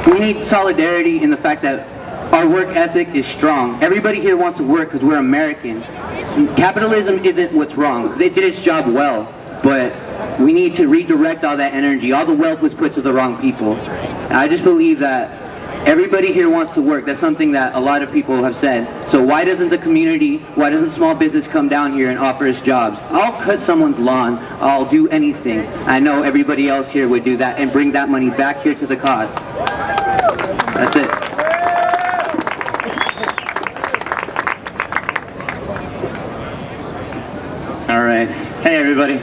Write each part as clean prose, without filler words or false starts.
We need solidarity in the fact that our work ethic is strong. Everybody here wants to work because we're American. Capitalism isn't what's wrong. It did its job well, but we need to redirect all that energy. All the wealth was put to the wrong people. And I just believe that everybody here wants to work. That's something that a lot of people have said. So why doesn't the community, why doesn't small business come down here and offer us jobs? I'll cut someone's lawn. I'll do anything. I know everybody else here would do that and bring that money back here to the cause. That's it. All right. Hey, everybody.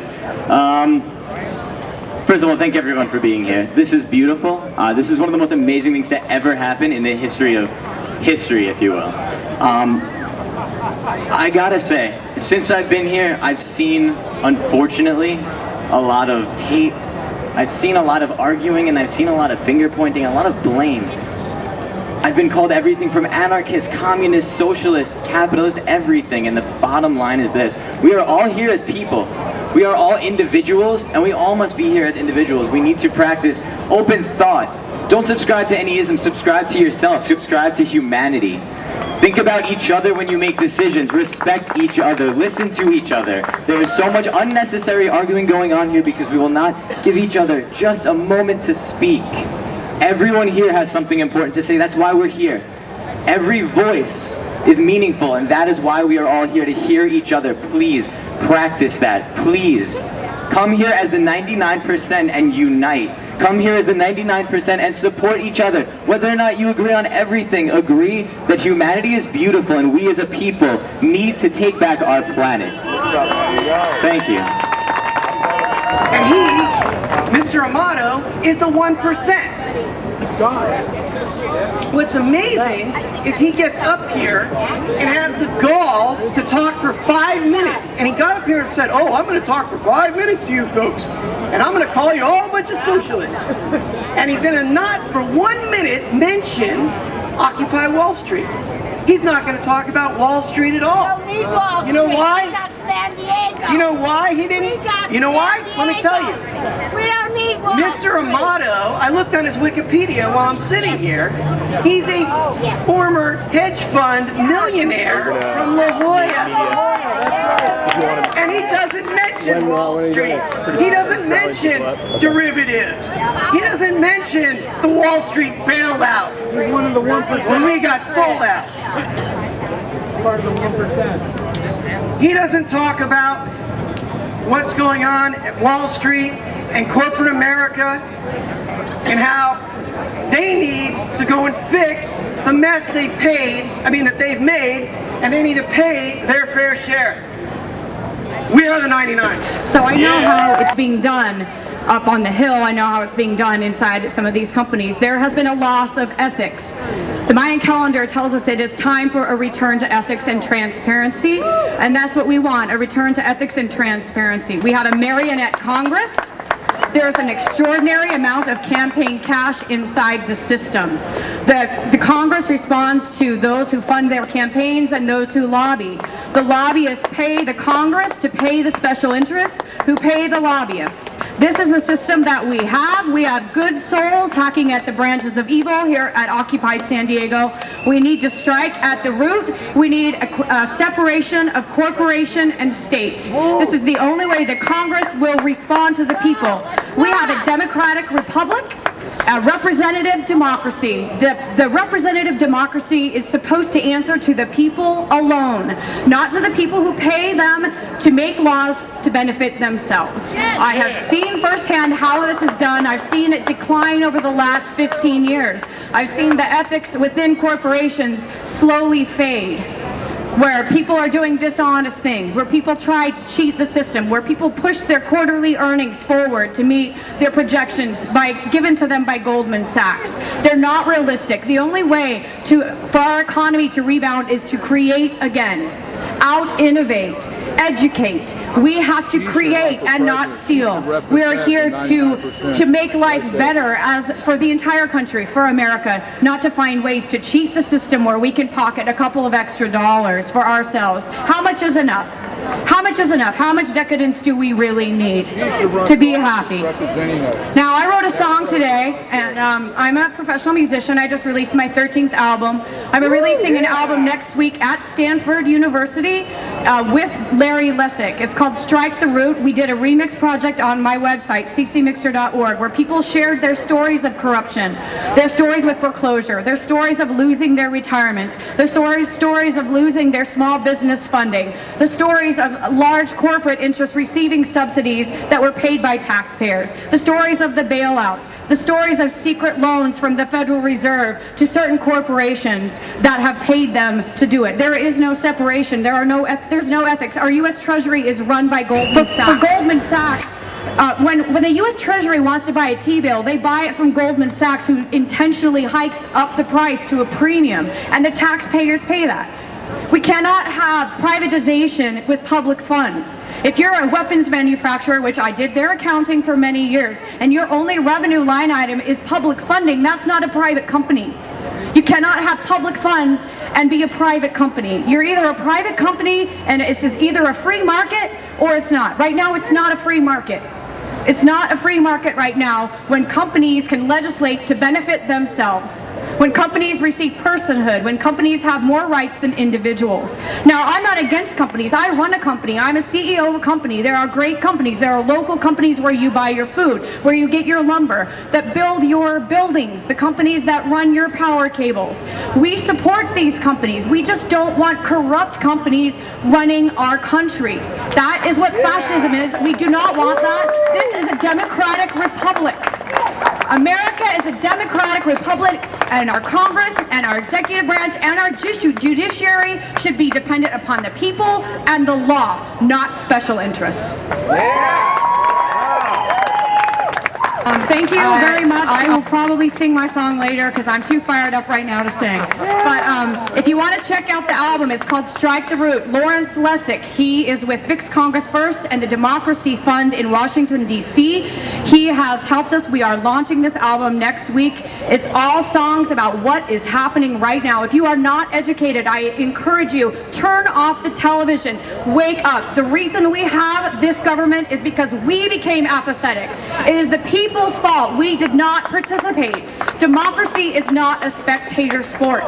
First of all, thank everyone for being here. This is beautiful. This is one of the most amazing things to ever happen in the history of history, if you will. I gotta say, since I've been here, I've seen, unfortunately, a lot of hate. I've seen a lot of arguing, and I've seen a lot of finger pointing, a lot of blame. I've been called everything from anarchist, communist, socialist, capitalist, everything, and the bottom line is this. We are all here as people. We are all individuals, and we all must be here as individuals. We need to practice open thought. Don't subscribe to any ism, subscribe to yourself, subscribe to humanity. Think about each other when you make decisions. Respect each other. Listen to each other. There is so much unnecessary arguing going on here because we will not give each other just a moment to speak. Everyone here has something important to say. That's why we're here. Every voice is meaningful, and that is why we are all here, to hear each other. Please practice that. Please come here as the 99% and unite. Come here as the 99% and support each other. Whether or not you agree on everything, agree that humanity is beautiful and we as a people need to take back our planet. Thank you. And he, Mr. Amoto, is the 1%. What's amazing is he gets up here and has the gall to talk for 5 minutes. And he got up here and said, oh, I'm going to talk for 5 minutes to you folks. And I'm going to call you all a bunch of socialists. And he's going to not for 1 minute mention Occupy Wall Street. He's not going to talk about Wall Street at all. We don't need Wall Street. You know why? We got San Diego. Do you know why he didn't? You know why? Let me tell you. We don't need Wall Mr. Street. Amato, I looked on his Wikipedia while I'm sitting here. He's a former hedge fund millionaire from La Jolla. And he doesn't mention Wall Street. He doesn't mention derivatives. He doesn't mention the Wall Street bailout. He's one of the 1% when we got sold out. Part of the 1%. He doesn't talk about what's going on at Wall Street and corporate America and how they need to go and fix the mess that they've made, and they need to pay their fair share. We are the 99. So I know how it's being done up on the Hill. I know how it's being done inside some of these companies. There has been a loss of ethics. The Mayan calendar tells us it is time for a return to ethics and transparency, and that's what we want, a return to ethics and transparency. We had a marionette Congress. There's an extraordinary amount of campaign cash inside the system. The Congress responds to those who fund their campaigns and those who lobby. The lobbyists pay the Congress to pay the special interests who pay the lobbyists. This is the system that we have. We have good souls hacking at the branches of evil here at Occupy San Diego. We need to strike at the root. We need a separation of corporation and state. This is the only way that Congress will respond to the people. We have a democratic republic, a representative democracy. The representative democracy is supposed to answer to the people alone, not to the people who pay them to make laws to benefit themselves. I have seen firsthand how this is done. I've seen it decline over the last 15 years. I've seen the ethics within corporations slowly fade, where people are doing dishonest things, where people try to cheat the system, where people push their quarterly earnings forward to meet their projections given to them by Goldman Sachs. They're not realistic. The only way for our economy to rebound is to create again, out-innovate, educate. We have to create and not steal. We are here to make life better for the entire country, for America, not to find ways to cheat the system where we can pocket a couple of extra dollars for ourselves. How much is enough? How much is enough? How much decadence do we really need to be happy? Now, I wrote a song today, and I'm a professional musician. I just released my 13th album. I'm releasing an album next week at Stanford University with Larry Lessig. It's called Strike the Root. We did a remix project on my website, ccmixer.org, where people shared their stories of corruption, their stories with foreclosure, their stories of losing their retirements, their stories of losing their small business funding, the stories of large corporate interests receiving subsidies that were paid by taxpayers, the stories of the bailouts, the stories of secret loans from the Federal Reserve to certain corporations that have paid them to do it. There is no separation. There's no ethics. Our U.S. Treasury is run by Goldman Sachs. For Goldman Sachs, when the U.S. Treasury wants to buy a T-bill, they buy it from Goldman Sachs, who intentionally hikes up the price to a premium, and the taxpayers pay that. We cannot have privatization with public funds. If you're a weapons manufacturer, which I did their accounting for many years, and your only revenue line item is public funding, that's not a private company. You cannot have public funds and be a private company. You're either a private company and it's either a free market or it's not. Right now, it's not a free market. It's not a free market right now when companies can legislate to benefit themselves, when companies receive personhood, when companies have more rights than individuals. Now, I'm not against companies. I run a company. I'm a CEO of a company. There are great companies. There are local companies where you buy your food, where you get your lumber, that build your buildings, the companies that run your power cables. We support these companies. We just don't want corrupt companies running our country. That is what fascism is. We do not want that. This is a democratic republic. America is a democratic republic, and our Congress and our executive branch and our judiciary should be dependent upon the people and the law, not special interests. Thank you very much. I will probably sing my song later because I'm too fired up right now to sing. But if you want to check out the album, it's called Strike the Root. Lawrence Lessig, he is with Fix Congress First and the Democracy Fund in Washington, D.C. He has helped us. We are launching this album next week. It's all songs about what is happening right now. If you are not educated, I encourage you, turn off the television. Wake up. The reason we have this government is because we became apathetic. It is the people's fault. We did not participate. Democracy is not a spectator sport.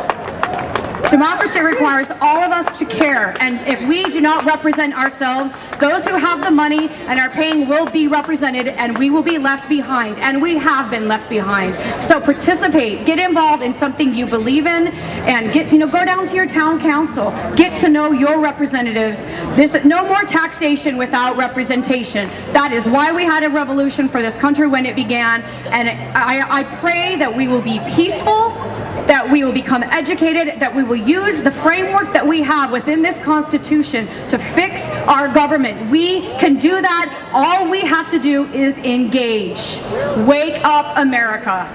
Democracy requires all of us to care, and if we do not represent ourselves, those who have the money and are paying will be represented, and we will be left behind, and we have been left behind. So participate, get involved in something you believe in, and go down to your town council, get to know your representatives. No more taxation without representation. That is why we had a revolution for this country when it began, and I pray that we will be peaceful, that we will become educated, that we will use the framework that we have within this Constitution to fix our government. We can do that. All we have to do is engage. Wake up, America.